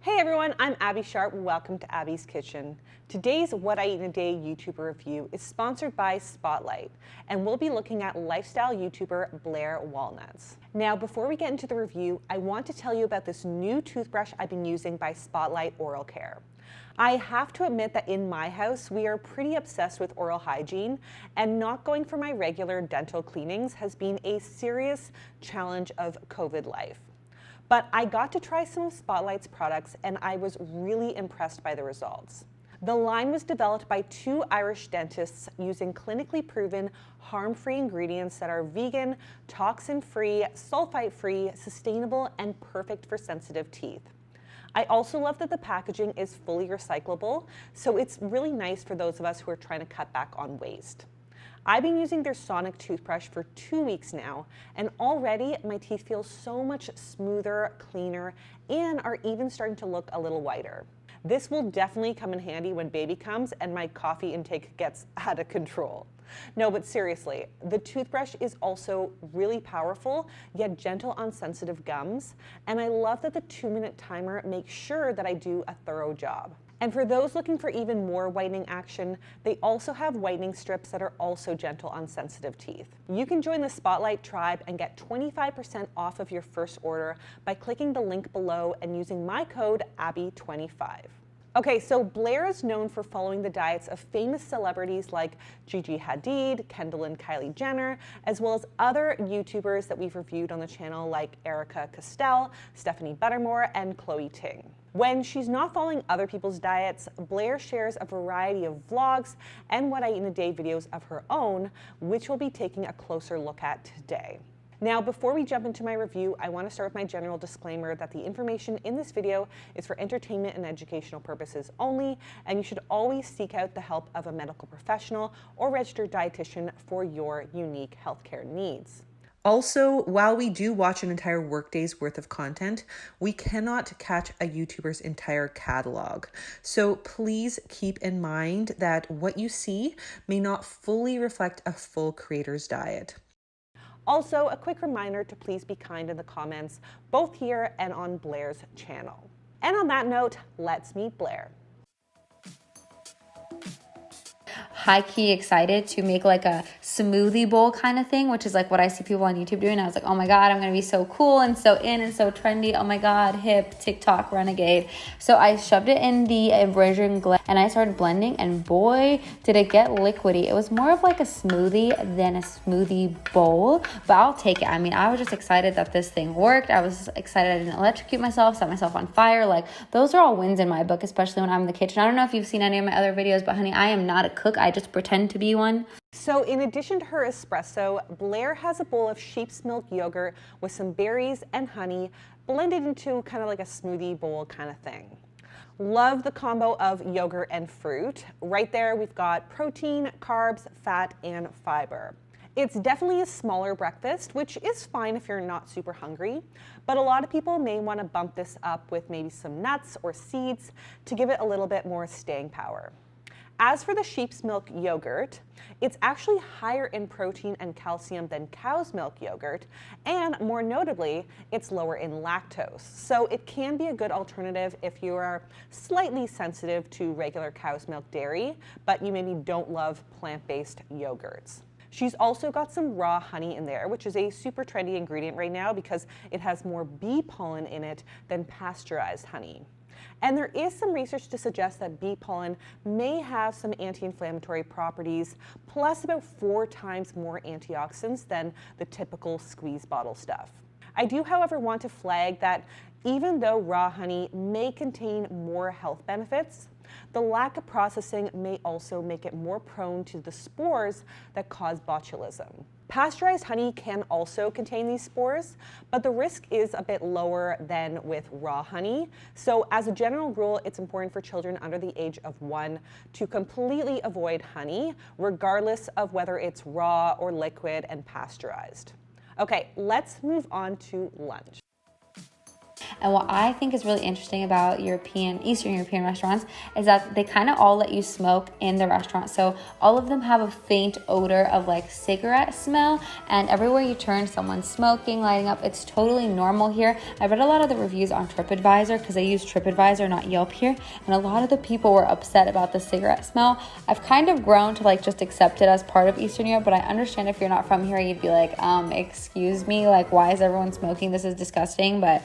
Hey everyone, I'm Abby Sharp. Welcome to Abby's Kitchen. Today's What I Eat in a Day YouTuber review is sponsored by Spotlight, and we'll be looking at lifestyle YouTuber Blair Walnuts. Now, before we get into the review, I want to tell you about this new toothbrush I've been using by Spotlight Oral Care. I have to admit that in my house, we are pretty obsessed with oral hygiene, and not going for my regular dental cleanings has been a serious challenge of COVID life. But I got to try some of Spotlight's products and I was really impressed by the results. The line was developed by two Irish dentists using clinically proven harm-free ingredients that are vegan, toxin-free, sulfite-free, sustainable, and perfect for sensitive teeth. I also love that the packaging is fully recyclable, so it's really nice for those of us who are trying to cut back on waste. I've been using their Sonic toothbrush for 2 weeks now, and already my teeth feel so much smoother, cleaner, and are even starting to look a little whiter. This will definitely come in handy when baby comes and my coffee intake gets out of control. No, but seriously, the toothbrush is also really powerful, yet gentle on sensitive gums, and I love that the 2-minute timer makes sure that I do a thorough job. And for those looking for even more whitening action, they also have whitening strips that are also gentle on sensitive teeth. You can join the Spotlight tribe and get 25% off of your first order by clicking the link below and using my code ABBY25. Okay, so Blair is known for following the diets of famous celebrities like Gigi Hadid, Kendall and Kylie Jenner, as well as other YouTubers that we've reviewed on the channel like Erica Castell, Stephanie Buttermore, and Chloe Ting. When she's not following other people's diets, Blair shares a variety of vlogs and What I Eat in a Day videos of her own, which we'll be taking a closer look at today. Now, before we jump into my review, I want to start with my general disclaimer that the information in this video is for entertainment and educational purposes only, and you should always seek out the help of a medical professional or registered dietitian for your unique healthcare needs. Also, while we do watch an entire workday's worth of content, we cannot catch a YouTuber's entire catalog. So please keep in mind that what you see may not fully reflect a full creator's diet. Also, a quick reminder to please be kind in the comments, both here and on Blair's channel. And on that note, let's meet Blair. High-key excited to make like a smoothie bowl kind of thing, which is like what I see people on YouTube doing. I was like, oh my God, I'm going to be so cool and so in and so trendy. Oh my God, hip, TikTok, renegade. So I shoved it in the immersion glass and I started blending, and boy, did it get liquidy. It was more of like a smoothie than a smoothie bowl, but I'll take it. I mean, I was just excited that this thing worked. I was excited I didn't electrocute myself, set myself on fire. Like, those are all wins in my book, especially when I'm in the kitchen. I don't know if you've seen any of my other videos, but honey, I am not a cook. I just pretend to be one. So in addition to her espresso, Blair has a bowl of sheep's milk yogurt with some berries and honey blended into kind of like a smoothie bowl kind of thing. Love the combo of yogurt and fruit. Right there we've got protein, carbs, fat, and fiber. It's definitely a smaller breakfast, which is fine if you're not super hungry, but a lot of people may want to bump this up with maybe some nuts or seeds to give it a little bit more staying power. As for the sheep's milk yogurt, it's actually higher in protein and calcium than cow's milk yogurt, and more notably, it's lower in lactose. So it can be a good alternative if you are slightly sensitive to regular cow's milk dairy, but you maybe don't love plant-based yogurts. She's also got some raw honey in there, which is a super trendy ingredient right now because it has more bee pollen in it than pasteurized honey. And there is some research to suggest that bee pollen may have some anti-inflammatory properties, plus about 4 times more antioxidants than the typical squeeze bottle stuff. I do, however, want to flag that even though raw honey may contain more health benefits, the lack of processing may also make it more prone to the spores that cause botulism. Pasteurized honey can also contain these spores, but the risk is a bit lower than with raw honey. So as a general rule, it's important for children under the age of 1 to completely avoid honey, regardless of whether it's raw or liquid and pasteurized. Okay, let's move on to lunch. And what I think is really interesting about Eastern European restaurants is that they kind of all let you smoke in the restaurant. So all of them have a faint odor of like cigarette smell, and everywhere you turn, someone's smoking, lighting up. It's totally normal here. I read a lot of the reviews on TripAdvisor because I use TripAdvisor, not Yelp here, and a lot of the people were upset about the cigarette smell. I've kind of grown to like just accept it as part of Eastern Europe, but I understand if you're not from here, you'd be like, excuse me, like why is everyone smoking? This is disgusting. But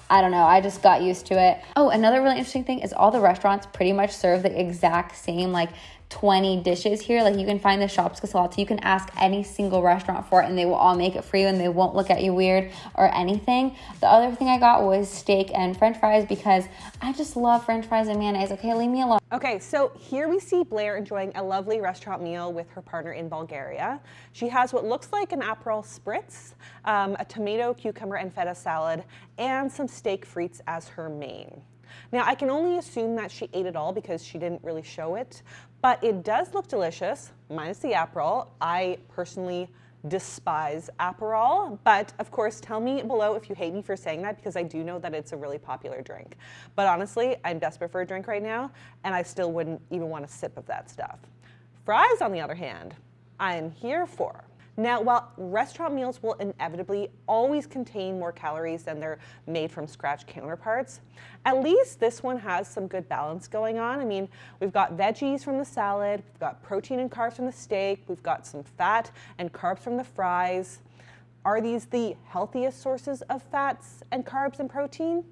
I don't know, I just got used to it. Oh, another really interesting thing is all the restaurants pretty much serve the exact same like 20 dishes here. Like you can find the Shopskasalat. You can ask any single restaurant for it and they will all make it for you and they won't look at you weird or anything. The other thing I got was steak and french fries because I just love french fries and mayonnaise. Okay, leave me alone. Okay, so here we see Blair enjoying a lovely restaurant meal with her partner in Bulgaria. She has what looks like an Aperol Spritz, a tomato, cucumber, and feta salad, and some steak frites as her main. Now, I can only assume that she ate it all because she didn't really show it, but it does look delicious, minus the Aperol. I personally despise Aperol, but of course, tell me below if you hate me for saying that because I do know that it's a really popular drink. But honestly, I'm desperate for a drink right now, and I still wouldn't even want a sip of that stuff. Fries, on the other hand, I'm here for. Now, while restaurant meals will inevitably always contain more calories than their made from scratch counterparts, at least this one has some good balance going on. I mean, we've got veggies from the salad, we've got protein and carbs from the steak, we've got some fat and carbs from the fries. Are these the healthiest sources of fats and carbs and protein?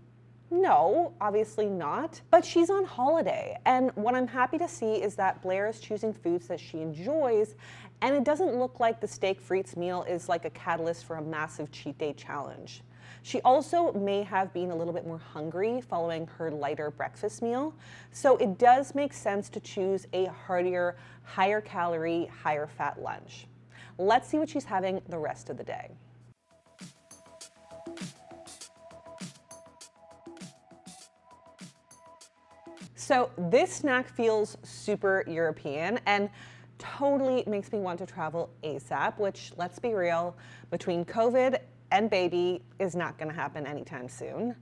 No, obviously not, but she's on holiday. And what I'm happy to see is that Blair is choosing foods that she enjoys, and it doesn't look like the steak frites meal is like a catalyst for a massive cheat day challenge. She also may have been a little bit more hungry following her lighter breakfast meal, so it does make sense to choose a heartier, higher calorie, higher fat lunch. Let's see what she's having the rest of the day. So this snack feels super European and totally makes me want to travel ASAP, which, let's be real, between COVID and baby is not gonna happen anytime soon.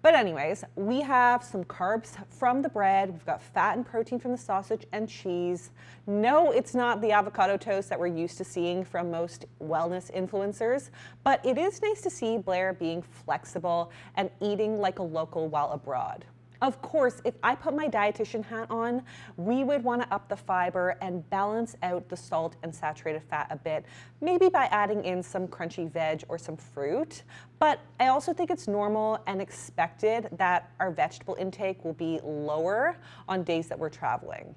But anyways, we have some carbs from the bread, we've got fat and protein from the sausage and cheese. No, it's not the avocado toast that we're used to seeing from most wellness influencers, but it is nice to see Blair being flexible and eating like a local while abroad. Of course, if I put my dietitian hat on, we would want to up the fiber and balance out the salt and saturated fat a bit, maybe by adding in some crunchy veg or some fruit. But I also think it's normal and expected that our vegetable intake will be lower on days that we're traveling.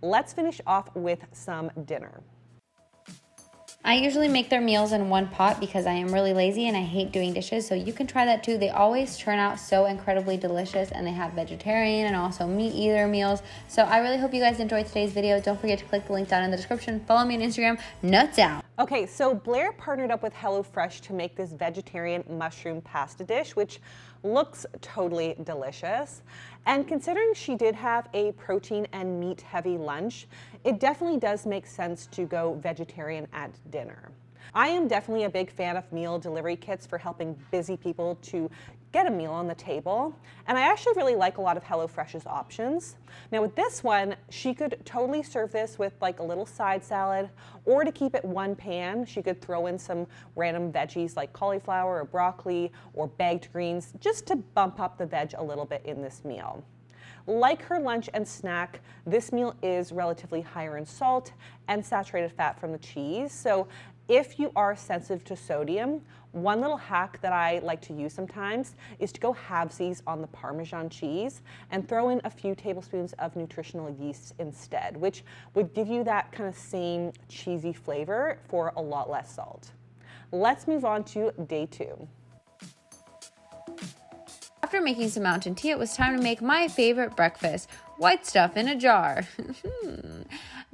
Let's finish off with some dinner. I usually make their meals in one pot because I am really lazy and I hate doing dishes, so you can try that too. They always turn out so incredibly delicious, and they have vegetarian and also meat eater meals. So I really hope you guys enjoyed today's video. Don't forget to click the link down in the description. Follow me on Instagram. Nuts out. Okay, so Blair partnered up with HelloFresh to make this vegetarian mushroom pasta dish, which looks totally delicious. And considering she did have a protein and meat heavy lunch, it definitely does make sense to go vegetarian at dinner. I am definitely a big fan of meal delivery kits for helping busy people to get a meal on the table. And I actually really like a lot of HelloFresh's options. Now with this one, she could totally serve this with like a little side salad, or to keep it one pan, she could throw in some random veggies like cauliflower or broccoli or bagged greens just to bump up the veg a little bit in this meal. Like her lunch and snack, this meal is relatively higher in salt and saturated fat from the cheese. So if you are sensitive to sodium, one little hack that I like to use sometimes is to go halvesies on the Parmesan cheese and throw in a few tablespoons of nutritional yeast instead, which would give you that kind of same cheesy flavor for a lot less salt. Let's move on to day 2. After making some mountain tea, it was time to make my favorite breakfast, white stuff in a jar.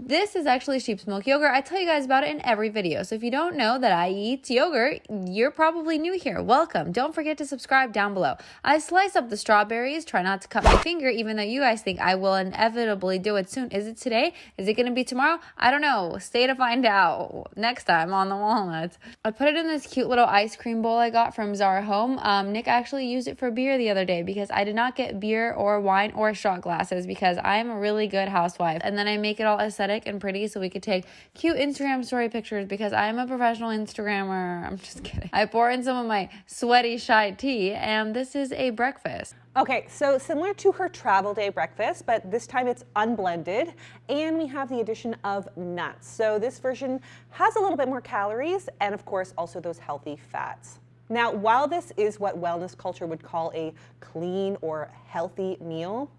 This is actually sheep's milk yogurt. I tell you guys about it in every video. So if you don't know that I eat yogurt, you're probably new here. Welcome. Don't forget to subscribe down below. I slice up the strawberries, try not to cut my finger, even though you guys think I will inevitably do it soon. Is it today? Is it going to be tomorrow? I don't know. Stay to find out next time on the walnuts. I put it in this cute little ice cream bowl I got from Zara Home. Nick actually used it for beer the other day because I did not get beer or wine or shot glasses because I'm a really good housewife. And then I make it all aesthetic and pretty so we could take cute Instagram story pictures because I'm a professional Instagrammer. I'm just kidding. I pour in some of my sweaty shy tea, and this is a breakfast. Okay, so similar to her travel day breakfast, but this time it's unblended, and we have the addition of nuts. So this version has a little bit more calories and of course also those healthy fats. Now, while this is what wellness culture would call a clean or healthy meal,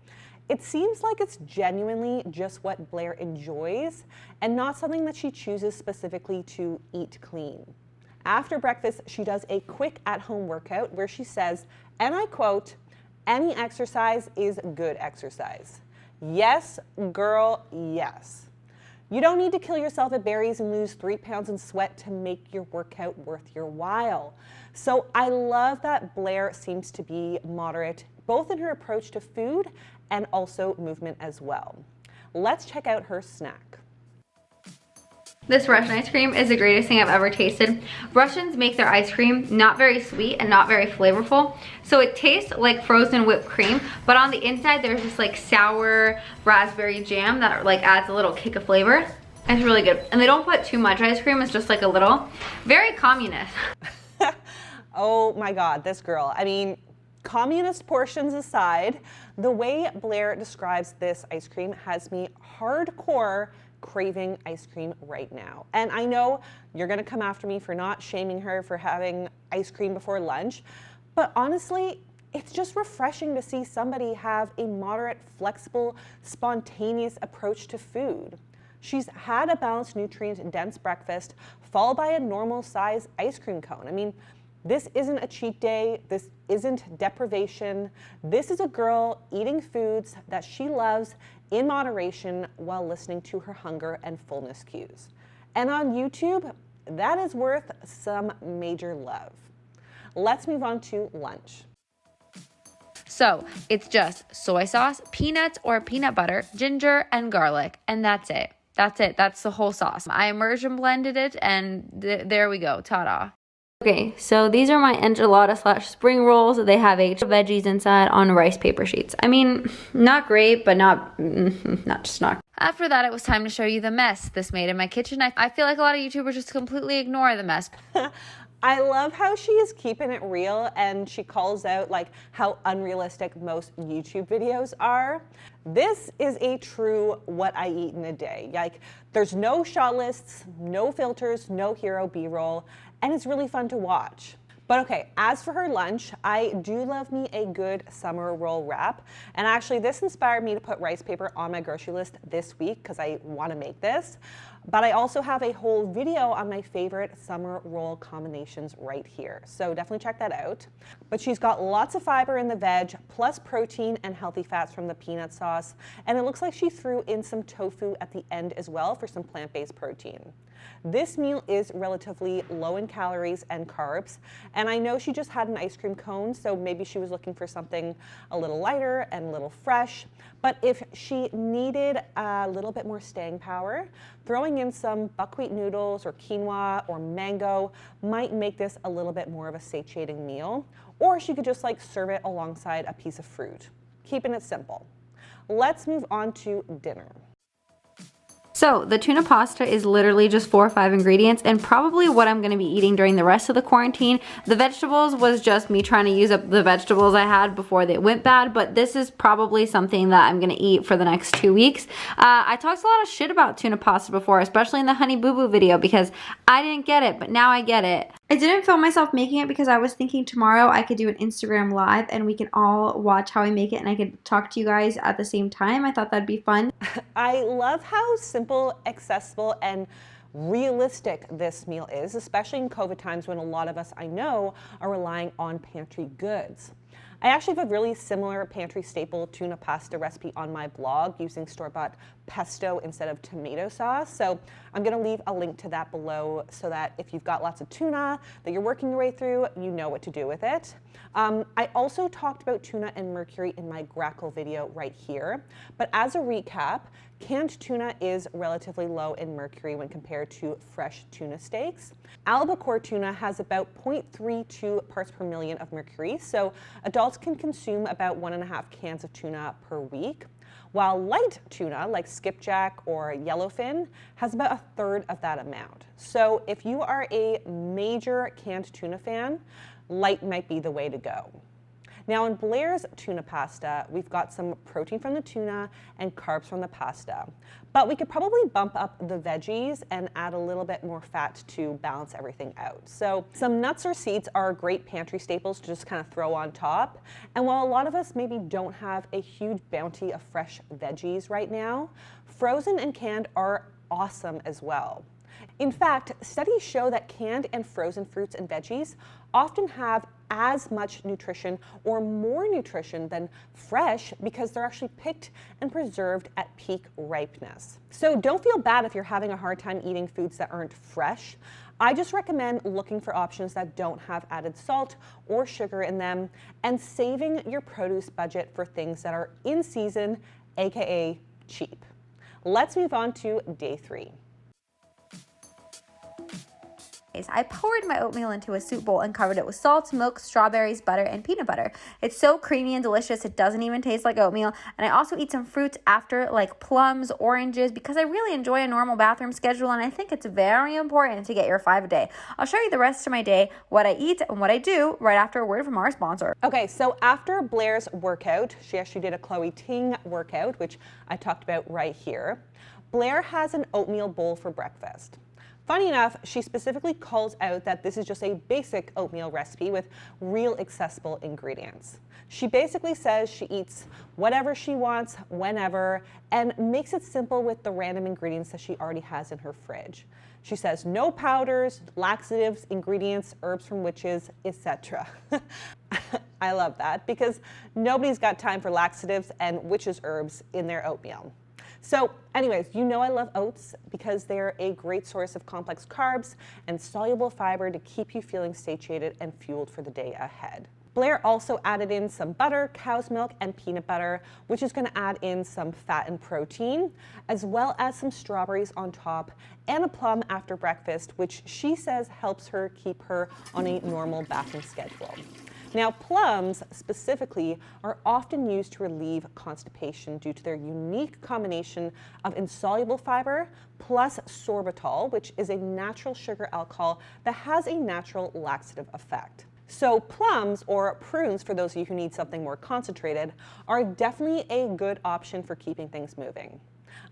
it seems like it's genuinely just what Blair enjoys and not something that she chooses specifically to eat clean. After breakfast, she does a quick at-home workout where she says, and I quote, "Any exercise is good exercise." Yes, girl, yes. You don't need to kill yourself at berries and lose 3 pounds in sweat to make your workout worth your while. So I love that Blair seems to be moderate, both in her approach to food and also movement as well. Let's check out her snack. This Russian ice cream is the greatest thing I've ever tasted. Russians make their ice cream not very sweet and not very flavorful. So it tastes like frozen whipped cream, but on the inside there's this like sour raspberry jam that like adds a little kick of flavor. It's really good. And they don't put too much ice cream, it's just like a little. Very communist. Oh my God, this girl. I mean, communist portions aside, the way Blair describes this ice cream has me hardcore craving ice cream right now. And I know you're gonna come after me for not shaming her for having ice cream before lunch, but honestly, it's just refreshing to see somebody have a moderate, flexible, spontaneous approach to food. She's had a balanced, nutrient-dense breakfast, followed by a normal size ice cream cone. I mean, this isn't a cheat day, this isn't deprivation. This is a girl eating foods that she loves in moderation while listening to her hunger and fullness cues. And on YouTube, that is worth some major love. Let's move on to lunch. So it's just soy sauce, peanuts or peanut butter, ginger, and garlic, and that's it. That's it. That's the whole sauce. I immersion blended it, and there we go. Ta-da. Okay, so these are my enchilada / spring rolls. They have veggies inside on rice paper sheets. I mean, not great, but not just not. After that, it was time to show you the mess this made in my kitchen. I feel like a lot of YouTubers just completely ignore the mess. I love how she is keeping it real and she calls out like how unrealistic most YouTube videos are. This is a true what I eat in a day. Like there's no shot lists, no filters, no hero B-roll, and it's really fun to watch. But okay, as for her lunch, I do love me a good summer roll wrap. And actually this inspired me to put rice paper on my grocery list this week because I want to make this. But I also have a whole video on my favorite summer roll combinations right here. So definitely check that out. But she's got lots of fiber in the veg, plus protein and healthy fats from the peanut sauce. And it looks like she threw in some tofu at the end as well for some plant-based protein. This meal is relatively low in calories and carbs, and I know she just had an ice cream cone, so maybe she was looking for something a little lighter and a little fresh. But if she needed a little bit more staying power, throwing in some buckwheat noodles or quinoa or mango might make this a little bit more of a satiating meal, or she could just like serve it alongside a piece of fruit, keeping it simple. Let's move on to dinner. So the tuna pasta is literally just 4 or 5 ingredients and probably what I'm gonna be eating during the rest of the quarantine. The vegetables was just me trying to use up the vegetables I had before they went bad, but this is probably something that I'm gonna eat for the next 2 weeks. I talked a lot of shit about tuna pasta before, especially in the Honey Boo Boo video because I didn't get it, but now I get it. I didn't film myself making it because I was thinking tomorrow I could do an Instagram live and we can all watch how I make it and I could talk to you guys at the same time. I thought that'd be fun. I love how simple, accessible, and realistic this meal is, especially in COVID times when a lot of us I know are relying on pantry goods. I actually have a really similar pantry staple tuna pasta recipe on my blog using store-bought pesto instead of tomato sauce. So I'm going to leave a link to that below so that if you've got lots of tuna that you're working your way through, you know what to do with it. I also talked about tuna and mercury in my grackle video right here. But as a recap, canned tuna is relatively low in mercury when compared to fresh tuna steaks. Albacore tuna has about 0.32 parts per million of mercury, so adults can consume about 1.5 cans of tuna per week, while light tuna like skipjack or yellowfin has about 1/3 of that amount. So if you are a major canned tuna fan, light might be the way to go. Now in Blair's tuna pasta, we've got some protein from the tuna and carbs from the pasta, but we could probably bump up the veggies and add a little bit more fat to balance everything out. So some nuts or seeds are great pantry staples to just kind of throw on top. And while a lot of us maybe don't have a huge bounty of fresh veggies right now, frozen and canned are awesome as well. In fact, studies show that canned and frozen fruits and veggies often have as much nutrition or more nutrition than fresh because they're actually picked and preserved at peak ripeness. So don't feel bad if you're having a hard time eating foods that aren't fresh. I just recommend looking for options that don't have added salt or sugar in them and saving your produce budget for things that are in season, aka cheap. Let's move on to day 3. I poured my oatmeal into a soup bowl and covered it with salt, milk, strawberries, butter, and peanut butter. It's so creamy and delicious, it doesn't even taste like oatmeal. And I also eat some fruits after, like plums, oranges, because I really enjoy a normal bathroom schedule, and I think it's very important to get your 5 a day. I'll show you the rest of my day, what I eat and what I do, right after a word from our sponsor. Okay, so after Blair's workout, she actually did a Chloe Ting workout, which I talked about right here. Blair has an oatmeal bowl for breakfast. Funny enough, she specifically calls out that this is just a basic oatmeal recipe with real accessible ingredients. She basically says she eats whatever she wants, whenever, and makes it simple with the random ingredients that she already has in her fridge. She says no powders, laxatives, ingredients, herbs from witches, etc. I love that because nobody's got time for laxatives and witches' herbs in their oatmeal. So anyways, you know I love oats because they're a great source of complex carbs and soluble fiber to keep you feeling satiated and fueled for the day ahead. Blair also added in some butter, cow's milk, and peanut butter, which is going to add in some fat and protein, as well as some strawberries on top and a plum after breakfast, which she says helps her keep her on a normal bathroom schedule. Now, plums specifically are often used to relieve constipation due to their unique combination of insoluble fiber plus sorbitol, which is a natural sugar alcohol that has a natural laxative effect. So plums, or prunes for those of you who need something more concentrated, are definitely a good option for keeping things moving.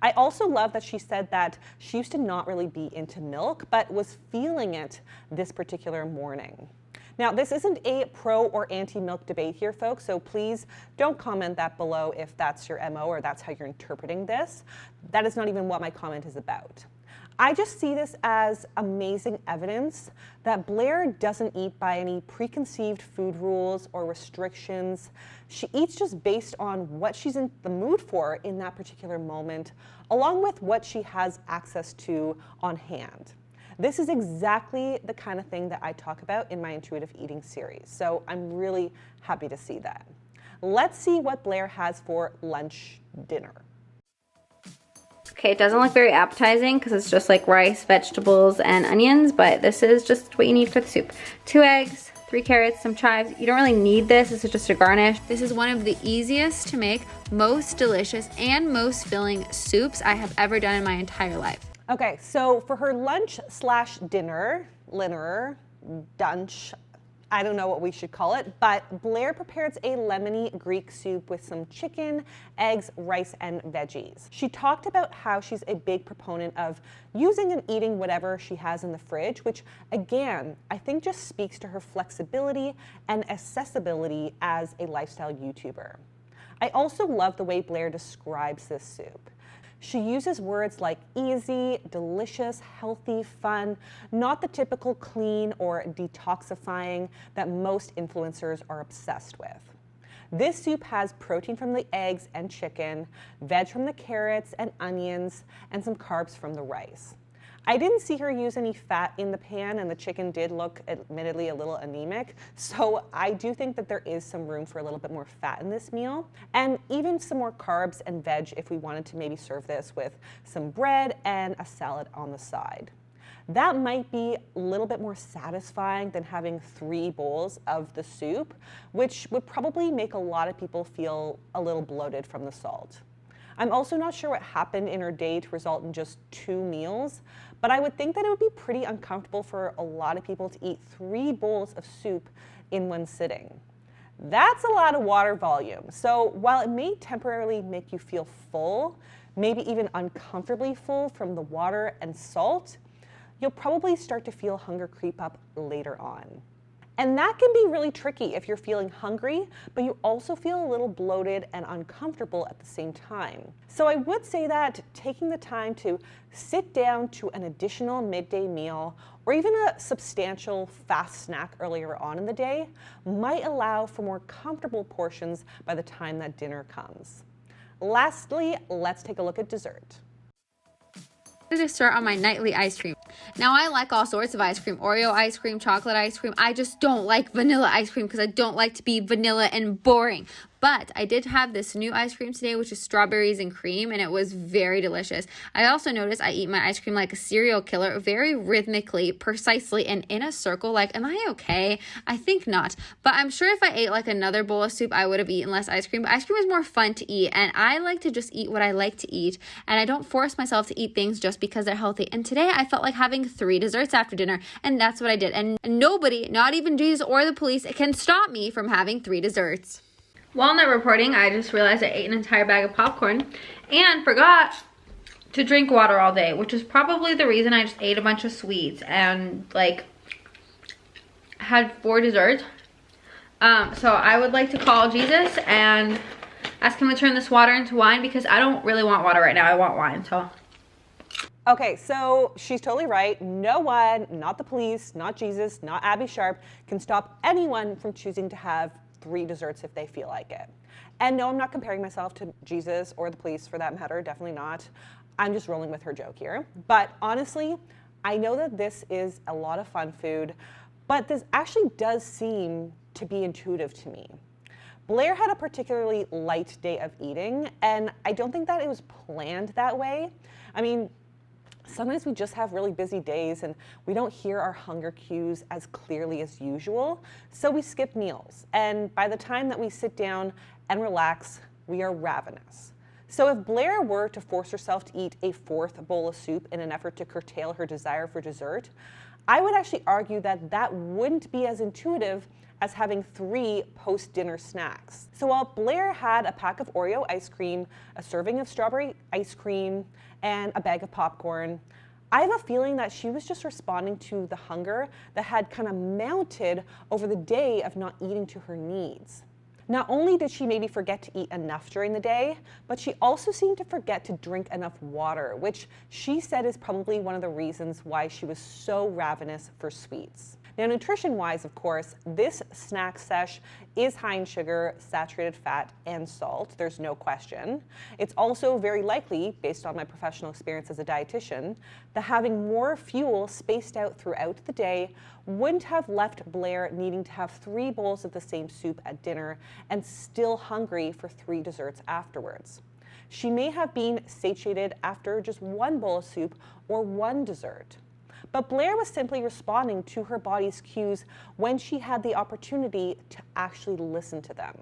I also love that she said that she used to not really be into milk, but was feeling it this particular morning. Now, this isn't a pro or anti-milk debate here, folks, so please don't comment that below if that's your MO or that's how you're interpreting this. That is not even what my comment is about. I just see this as amazing evidence that Blair doesn't eat by any preconceived food rules or restrictions. She eats just based on what she's in the mood for in that particular moment, along with what she has access to on hand. This is exactly the kind of thing that I talk about in my intuitive eating series, so I'm really happy to see that. Let's see what Blair has for lunch dinner. Okay, it doesn't look very appetizing because it's just like rice, vegetables, and onions, but this is just what you need for the soup. 2 eggs, 3 carrots, some chives. You don't really need this. This is just a garnish. This is one of the easiest to make, most delicious, and most filling soups I have ever done in my entire life. Okay, so for her lunch slash dinner, dunch, I don't know what we should call it, but Blair prepares a lemony Greek soup with some chicken, eggs, rice, and veggies. She talked about how she's a big proponent of using and eating whatever she has in the fridge, which again, I think just speaks to her flexibility and accessibility as a lifestyle YouTuber. I also love the way Blair describes this soup. She uses words like easy, delicious, healthy, fun, not the typical clean or detoxifying that most influencers are obsessed with. This soup has protein from the eggs and chicken, veg from the carrots and onions, and some carbs from the rice. I didn't see her use any fat in the pan, and the chicken did look admittedly a little anemic, so I do think that there is some room for a little bit more fat in this meal, and even some more carbs and veg if we wanted to maybe serve this with some bread and a salad on the side. That might be a little bit more satisfying than having 3 bowls of the soup, which would probably make a lot of people feel a little bloated from the salt. I'm also not sure what happened in her day to result in just 2 meals, but I would think that it would be pretty uncomfortable for a lot of people to eat 3 bowls of soup in one sitting. That's a lot of water volume. So while it may temporarily make you feel full, maybe even uncomfortably full from the water and salt, you'll probably start to feel hunger creep up later on. And that can be really tricky if you're feeling hungry, but you also feel a little bloated and uncomfortable at the same time. So I would say that taking the time to sit down to an additional midday meal or even a substantial fast snack earlier on in the day might allow for more comfortable portions by the time that dinner comes. Lastly, let's take a look at dessert. To start on my nightly ice cream. Now I like all sorts of ice cream, Oreo ice cream, chocolate ice cream. I just don't like vanilla ice cream because I don't like to be vanilla and boring. But I did have this new ice cream today, which is strawberries and cream, and it was very delicious. I also noticed I eat my ice cream like a serial killer, very rhythmically, precisely, and in a circle. Like, am I okay? I think not. But I'm sure if I ate like another bowl of soup, I would have eaten less ice cream. But ice cream is more fun to eat, and I like to just eat what I like to eat, and I don't force myself to eat things just because they're healthy. And today I felt like having 3 desserts after dinner, and that's what I did. And nobody, not even Jesus or the police, can stop me from having 3 desserts. Walnut reporting, I just realized I ate an entire bag of popcorn and forgot to drink water all day, which is probably the reason I just ate a bunch of sweets and like had 4 desserts. So I would like to call Jesus and ask him to turn this water into wine because I don't really want water right now. I want wine, so. Okay, so she's totally right. No one, not the police, not Jesus, not Abbey Sharp, can stop anyone from choosing to have 3 desserts if they feel like it. And no, I'm not comparing myself to Jesus or the police for that matter, definitely not. I'm just rolling with her joke here. But honestly, I know that this is a lot of fun food, but this actually does seem to be intuitive to me. Blair had a particularly light day of eating, and I don't think that it was planned that way. I mean, sometimes we just have really busy days and we don't hear our hunger cues as clearly as usual, so we skip meals. And by the time that we sit down and relax, we are ravenous. So if Blair were to force herself to eat a 4th bowl of soup in an effort to curtail her desire for dessert, I would actually argue that that wouldn't be as intuitive as having 3 post-dinner snacks. So while Blair had a pack of Oreo ice cream, a serving of strawberry ice cream, and a bag of popcorn, I have a feeling that she was just responding to the hunger that had kind of mounted over the day of not eating to her needs. Not only did she maybe forget to eat enough during the day, but she also seemed to forget to drink enough water, which she said is probably one of the reasons why she was so ravenous for sweets. Now, nutrition-wise, of course, this snack sesh is high in sugar, saturated fat, and salt. There's no question. It's also very likely, based on my professional experience as a dietitian, that having more fuel spaced out throughout the day wouldn't have left Blair needing to have 3 bowls of the same soup at dinner and still hungry for 3 desserts afterwards. She may have been satiated after just 1 bowl of soup or 1 dessert. But Blair was simply responding to her body's cues when she had the opportunity to actually listen to them.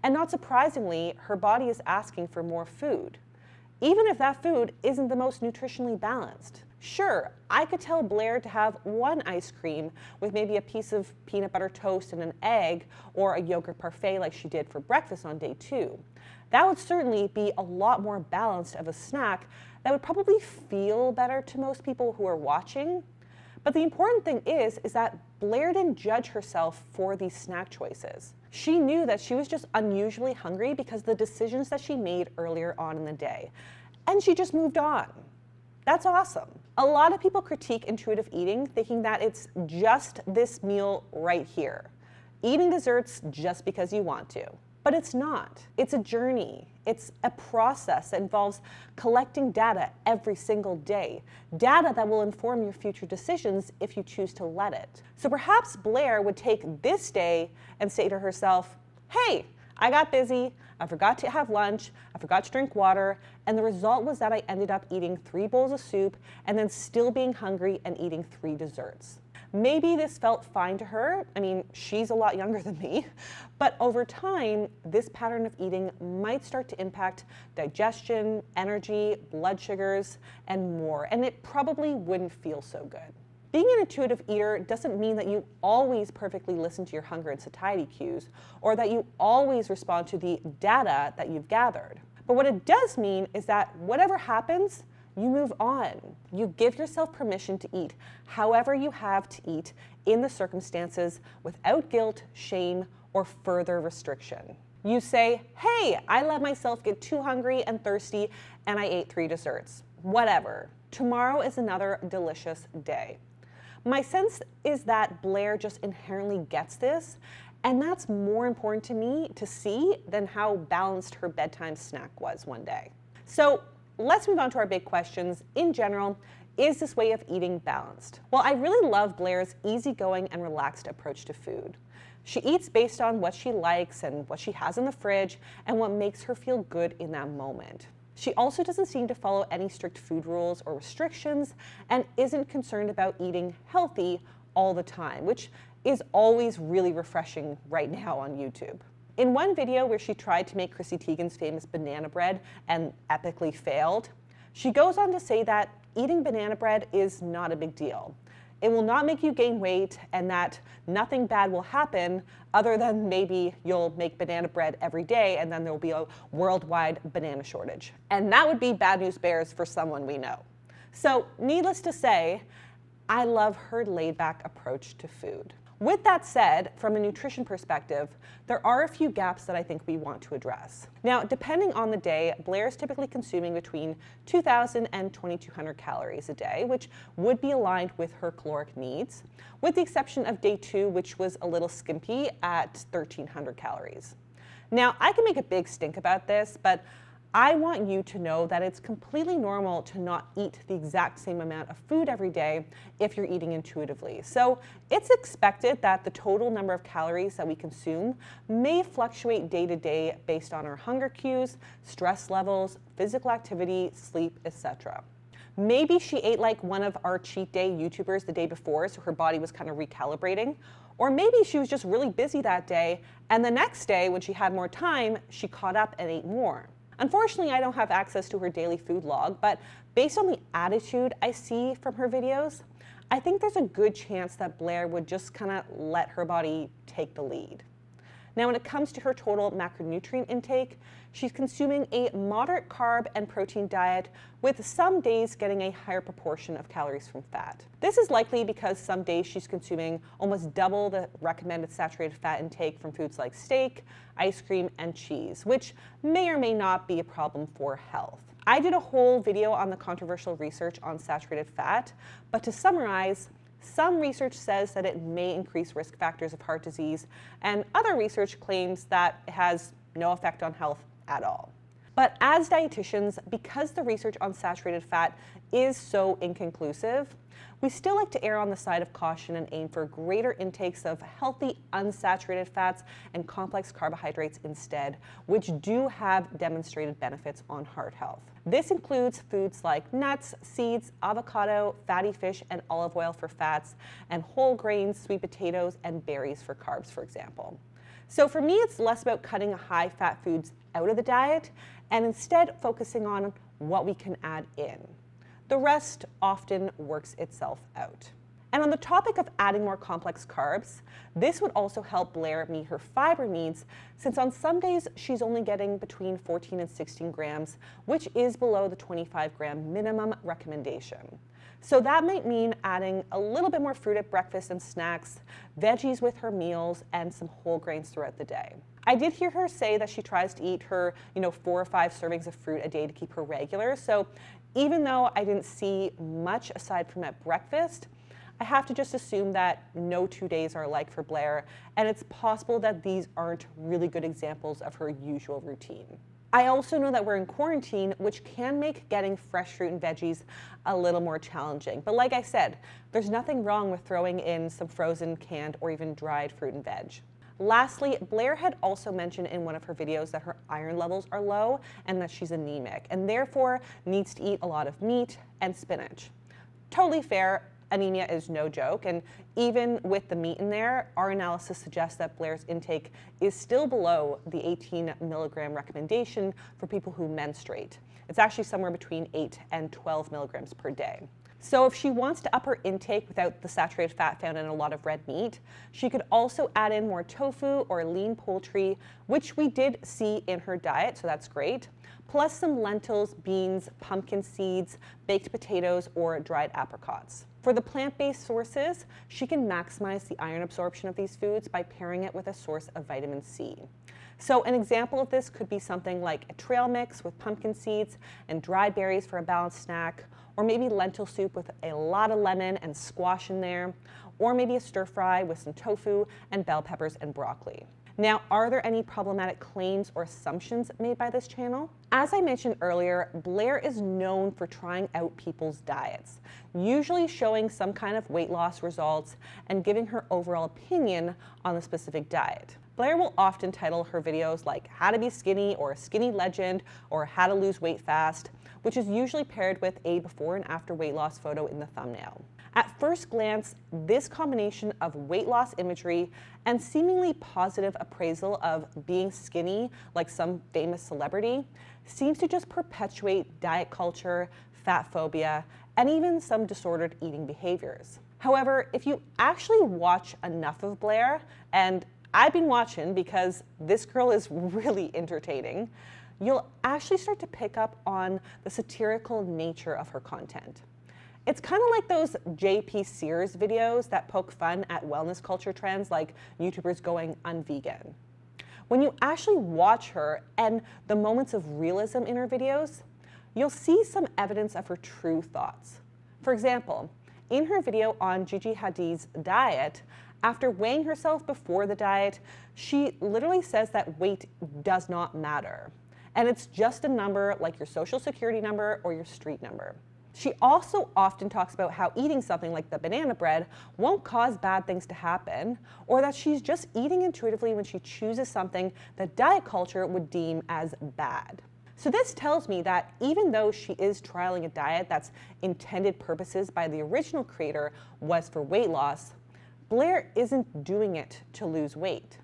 And not surprisingly, her body is asking for more food, even if that food isn't the most nutritionally balanced. Sure, I could tell Blair to have 1 ice cream with maybe a piece of peanut butter toast and an egg, or a yogurt parfait like she did for breakfast on day 2. That would certainly be a lot more balanced of a snack that would probably feel better to most people who are watching. But the important thing is that Blair didn't judge herself for these snack choices. She knew that she was just unusually hungry because of the decisions that she made earlier on in the day. And she just moved on. That's awesome. A lot of people critique intuitive eating, thinking that it's just this meal right here. Eating desserts just because you want to. But it's not. It's a journey. It's a process that involves collecting data every single day, data that will inform your future decisions if you choose to let it. So perhaps Blair would take this day and say to herself, hey, I got busy, I forgot to have lunch, I forgot to drink water, and the result was that I ended up eating 3 bowls of soup and then still being hungry and eating 3 desserts. Maybe this felt fine to her. I mean, she's a lot younger than me. But over time, this pattern of eating might start to impact digestion, energy, blood sugars, and more. And it probably wouldn't feel so good. Being an intuitive eater doesn't mean that you always perfectly listen to your hunger and satiety cues, or that you always respond to the data that you've gathered. But what it does mean is that whatever happens, you move on. You give yourself permission to eat however you have to eat in the circumstances without guilt, shame, or further restriction. You say, hey, I let myself get too hungry and thirsty and I ate 3 desserts. Whatever. Tomorrow is another delicious day. My sense is that Blair just inherently gets this, and that's more important to me to see than how balanced her bedtime snack was one day. So let's move on to our big questions. In general, is this way of eating balanced? Well, I really love Blair's easygoing and relaxed approach to food. She eats based on what she likes and what she has in the fridge and what makes her feel good in that moment. She also doesn't seem to follow any strict food rules or restrictions and isn't concerned about eating healthy all the time, which is always really refreshing right now on YouTube. In one video where she tried to make Chrissy Teigen's famous banana bread and epically failed, she goes on to say that eating banana bread is not a big deal. It will not make you gain weight and that nothing bad will happen other than maybe you'll make banana bread every day and then there'll be a worldwide banana shortage. And that would be bad news bears for someone we know. So needless to say, I love her laid-back approach to food. With that said, from a nutrition perspective, there are a few gaps that I think we want to address. Now, depending on the day, Blair is typically consuming between 2,000 and 2,200 calories a day, which would be aligned with her caloric needs, with the exception of day 2, which was a little skimpy at 1,300 calories. Now, I can make a big stink about this, but I want you to know that it's completely normal to not eat the exact same amount of food every day if you're eating intuitively. So it's expected that the total number of calories that we consume may fluctuate day to day based on our hunger cues, stress levels, physical activity, sleep, etc. Maybe she ate like one of our cheat day YouTubers the day before, so her body was kind of recalibrating. Or maybe she was just really busy that day, and the next day when she had more time, she caught up and ate more. Unfortunately, I don't have access to her daily food log, but based on the attitude I see from her videos, I think there's a good chance that Blair would just kind of let her body take the lead. Now, when it comes to her total macronutrient intake, she's consuming a moderate carb and protein diet, with some days getting a higher proportion of calories from fat. This is likely because some days she's consuming almost double the recommended saturated fat intake from foods like steak, ice cream, and cheese, which may or may not be a problem for health. I did a whole video on the controversial research on saturated fat, but to summarize, some research says that it may increase risk factors of heart disease, and other research claims that it has no effect on health at all. But as dietitians, because the research on saturated fat is so inconclusive, we still like to err on the side of caution and aim for greater intakes of healthy unsaturated fats and complex carbohydrates instead, which do have demonstrated benefits on heart health. This includes foods like nuts, seeds, avocado, fatty fish, and olive oil for fats, and whole grains, sweet potatoes, and berries for carbs, for example. So for me, it's less about cutting high-fat foods out of the diet and instead focusing on what we can add in. The rest often works itself out. And on the topic of adding more complex carbs, this would also help Blair meet her fiber needs, since on some days she's only getting between 14 and 16 grams, which is below the 25-gram minimum recommendation. So that might mean adding a little bit more fruit at breakfast and snacks, veggies with her meals, and some whole grains throughout the day. I did hear her say that she tries to eat her, 4 or 5 servings of fruit a day to keep her regular. So even though I didn't see much aside from at breakfast, I have to just assume that no 2 days are alike for Blair, and it's possible that these aren't really good examples of her usual routine. I also know that we're in quarantine, which can make getting fresh fruit and veggies a little more challenging. But like I said, there's nothing wrong with throwing in some frozen, canned, or even dried fruit and veg. Lastly, Blair had also mentioned in one of her videos that her iron levels are low and that she's anemic, and therefore needs to eat a lot of meat and spinach. Totally fair. Anemia is no joke, and even with the meat in there, our analysis suggests that Blair's intake is still below the 18 milligram recommendation for people who menstruate. It's actually somewhere between 8 and 12 milligrams per day. So if she wants to up her intake without the saturated fat found in a lot of red meat, she could also add in more tofu or lean poultry, which we did see in her diet, so that's great, plus some lentils, beans, pumpkin seeds, baked potatoes, or dried apricots. For the plant-based sources, she can maximize the iron absorption of these foods by pairing it with a source of vitamin C. So an example of this could be something like a trail mix with pumpkin seeds and dried berries for a balanced snack, or maybe lentil soup with a lot of lemon and squash in there, or maybe a stir fry with some tofu and bell peppers and broccoli. Now, are there any problematic claims or assumptions made by this channel? As I mentioned earlier, Blair is known for trying out people's diets, usually showing some kind of weight loss results and giving her overall opinion on the specific diet. Blair will often title her videos like How to Be Skinny or Skinny Legend or How to Lose Weight Fast, which is usually paired with a before and after weight loss photo in the thumbnail. At first glance, this combination of weight loss imagery and seemingly positive appraisal of being skinny like some famous celebrity seems to just perpetuate diet culture, fat phobia, and even some disordered eating behaviors. However, if you actually watch enough of Blair, and I've been watching because this girl is really entertaining, you'll actually start to pick up on the satirical nature of her content. It's kind of like those JP Sears videos that poke fun at wellness culture trends like YouTubers going unvegan. When you actually watch her and the moments of realism in her videos, you'll see some evidence of her true thoughts. For example, in her video on Gigi Hadid's diet, after weighing herself before the diet, she literally says that weight does not matter. And it's just a number like your social security number or your street number. She also often talks about how eating something like the banana bread won't cause bad things to happen, or that she's just eating intuitively when she chooses something that diet culture would deem as bad. So this tells me that even though she is trialing a diet that's intended purposes by the original creator was for weight loss, Blair isn't doing it to lose weight.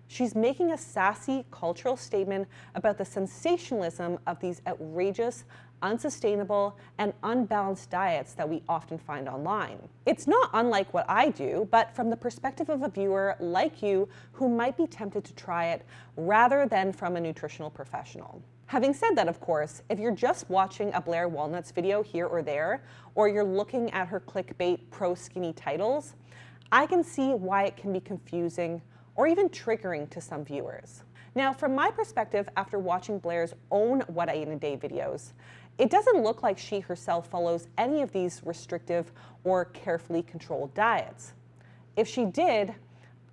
She's making a sassy cultural statement about the sensationalism of these outrageous, unsustainable, and unbalanced diets that we often find online. It's not unlike what I do, but from the perspective of a viewer like you who might be tempted to try it rather than from a nutritional professional. Having said that, of course, if you're just watching a Blair Walnuts video here or there, or you're looking at her clickbait pro-skinny titles, I can see why it can be confusing or even triggering to some viewers. Now, from my perspective, after watching Blair's own What I Eat in a Day videos, it doesn't look like she herself follows any of these restrictive or carefully controlled diets. If she did,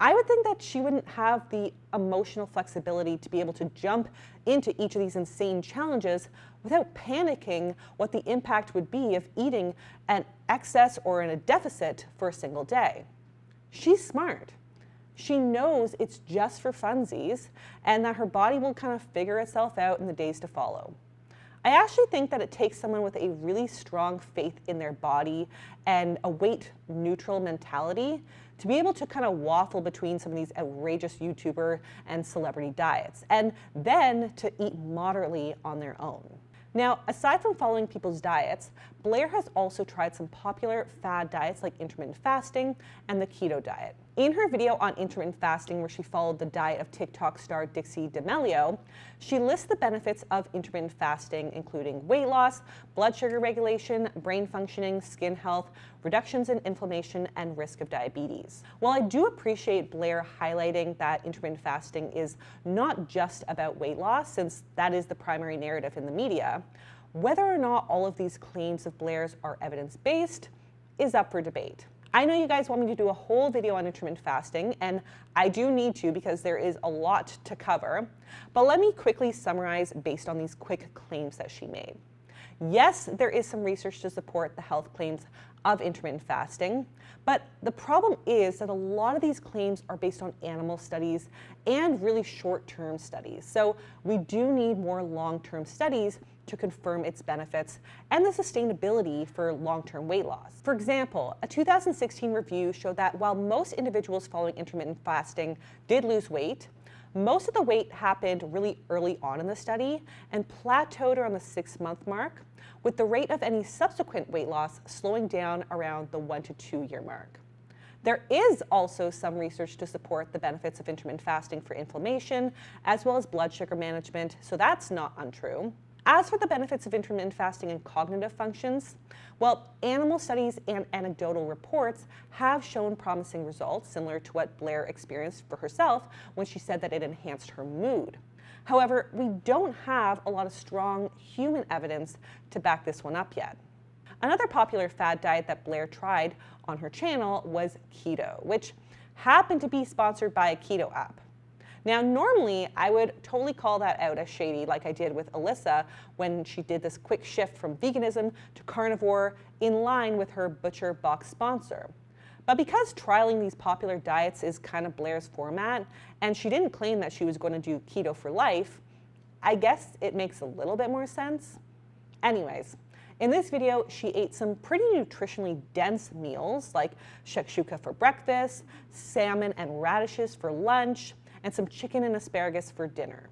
I would think that she wouldn't have the emotional flexibility to be able to jump into each of these insane challenges without panicking what the impact would be of eating an excess or in a deficit for a single day. She's smart. She knows it's just for funsies and that her body will kind of figure itself out in the days to follow. I actually think that it takes someone with a really strong faith in their body and a weight neutral mentality to be able to kind of waffle between some of these outrageous YouTuber and celebrity diets, and then to eat moderately on their own. Now, aside from following people's diets, Blair has also tried some popular fad diets like intermittent fasting and the keto diet. In her video on intermittent fasting, where she followed the diet of TikTok star Dixie D'Amelio, she lists the benefits of intermittent fasting, including weight loss, blood sugar regulation, brain functioning, skin health, reductions in inflammation, and risk of diabetes. While I do appreciate Blair highlighting that intermittent fasting is not just about weight loss, since that is the primary narrative in the media, whether or not all of these claims of Blair's are evidence-based is up for debate. I know you guys want me to do a whole video on intermittent fasting, and I do need to because there is a lot to cover, but let me quickly summarize based on these quick claims that she made. Yes, there is some research to support the health claims of intermittent fasting, but the problem is that a lot of these claims are based on animal studies and really short-term studies. So we do need more long-term studies to confirm its benefits and the sustainability for long-term weight loss. For example, a 2016 review showed that while most individuals following intermittent fasting did lose weight, most of the weight happened really early on in the study and plateaued around the 6-month mark, with the rate of any subsequent weight loss slowing down around the 1 to 2 year mark. There is also some research to support the benefits of intermittent fasting for inflammation, as well as blood sugar management, so that's not untrue. As for the benefits of intermittent fasting and cognitive functions, well, animal studies and anecdotal reports have shown promising results, similar to what Blair experienced for herself when she said that it enhanced her mood. However, we don't have a lot of strong human evidence to back this one up yet. Another popular fad diet that Blair tried on her channel was keto, which happened to be sponsored by a keto app. Now, normally, I would totally call that out as shady, like I did with Alyssa when she did this quick shift from veganism to carnivore in line with her Butcher Box sponsor. But because trialing these popular diets is kind of Blair's format, and she didn't claim that she was going to do keto for life, I guess it makes a little bit more sense. Anyways, in this video, she ate some pretty nutritionally dense meals like shakshuka for breakfast, salmon and radishes for lunch, and some chicken and asparagus for dinner.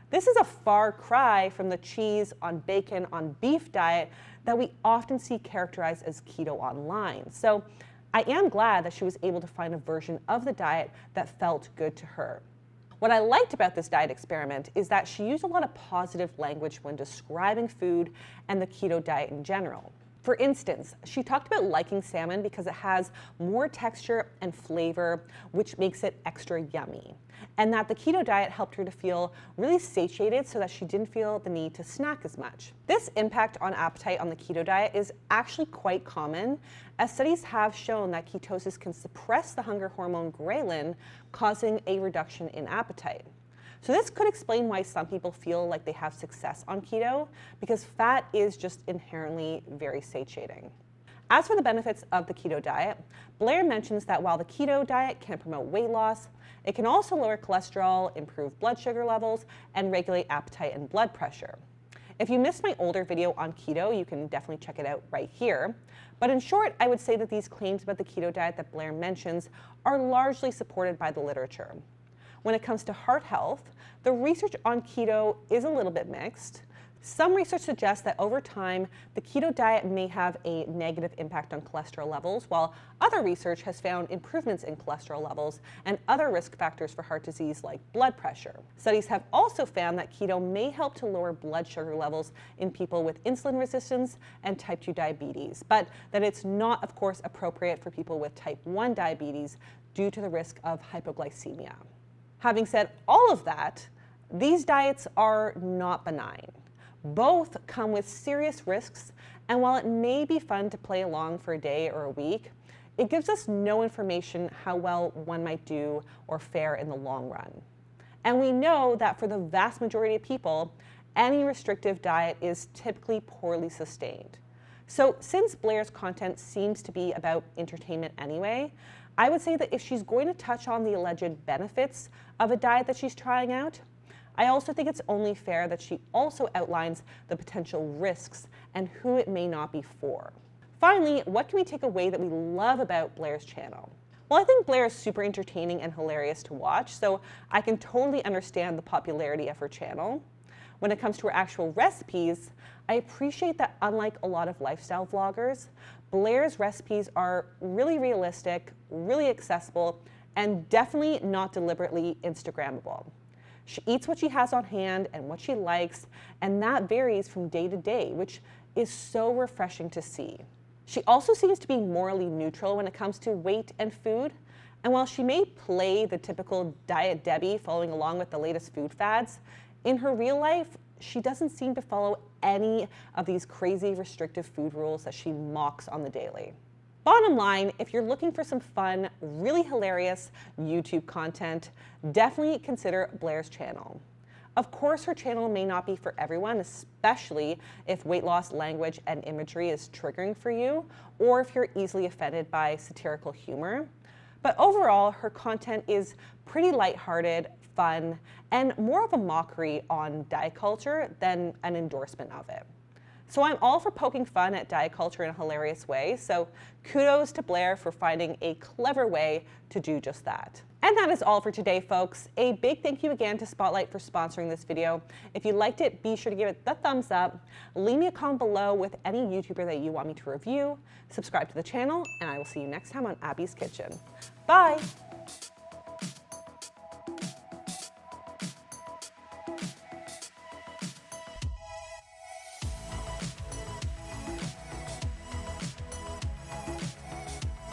This is a far cry from the cheese on bacon on beef diet that we often see characterized as keto online. So I am glad that she was able to find a version of the diet that felt good to her. What I liked about this diet experiment is that she used a lot of positive language when describing food and the keto diet in general. For instance, she talked about liking salmon because it has more texture and flavor, which makes it extra yummy, and that the keto diet helped her to feel really satiated so that she didn't feel the need to snack as much. This impact on appetite on the keto diet is actually quite common, as studies have shown that ketosis can suppress the hunger hormone ghrelin, causing a reduction in appetite. So this could explain why some people feel like they have success on keto, because fat is just inherently very satiating. As for the benefits of the keto diet, Blair mentions that while the keto diet can promote weight loss, it can also lower cholesterol, improve blood sugar levels, and regulate appetite and blood pressure. If you missed my older video on keto, you can definitely check it out right here. But in short, I would say that these claims about the keto diet that Blair mentions are largely supported by the literature. When it comes to heart health, the research on keto is a little bit mixed. Some research suggests that over time, the keto diet may have a negative impact on cholesterol levels, while other research has found improvements in cholesterol levels and other risk factors for heart disease like blood pressure. Studies have also found that keto may help to lower blood sugar levels in people with insulin resistance and type 2 diabetes, but that it's not, of course, appropriate for people with type 1 diabetes due to the risk of hypoglycemia. Having said all of that, these diets are not benign. Both come with serious risks, and while it may be fun to play along for a day or a week, it gives us no information how well one might do or fare in the long run. And we know that for the vast majority of people, any restrictive diet is typically poorly sustained. So since Blair's content seems to be about entertainment anyway, I would say that if she's going to touch on the alleged benefits of a diet that she's trying out, I also think it's only fair that she also outlines the potential risks and who it may not be for. Finally, what can we take away that we love about Blair's channel? Well, I think Blair is super entertaining and hilarious to watch, so I can totally understand the popularity of her channel. When it comes to her actual recipes, I appreciate that unlike a lot of lifestyle vloggers, Blair's recipes are really realistic, really accessible, and definitely not deliberately Instagrammable. She eats what she has on hand and what she likes, and that varies from day to day, which is so refreshing to see. She also seems to be morally neutral when it comes to weight and food, and while she may play the typical Diet Debbie following along with the latest food fads, in her real life, she doesn't seem to follow any of these crazy restrictive food rules that she mocks on the daily. Bottom line, if you're looking for some fun, really hilarious YouTube content, definitely consider Blair's channel. Of course, her channel may not be for everyone, especially if weight loss language and imagery is triggering for you, or if you're easily offended by satirical humor. But overall, her content is pretty lighthearted, fun, and more of a mockery on diet culture than an endorsement of it. So I'm all for poking fun at diet culture in a hilarious way, so kudos to Blair for finding a clever way to do just that. And that is all for today, folks. A big thank you again to Spotlight for sponsoring this video. If you liked it, be sure to give it the thumbs up. Leave me a comment below with any YouTuber that you want me to review. Subscribe to the channel, and I will see you next time on Abby's Kitchen. Bye!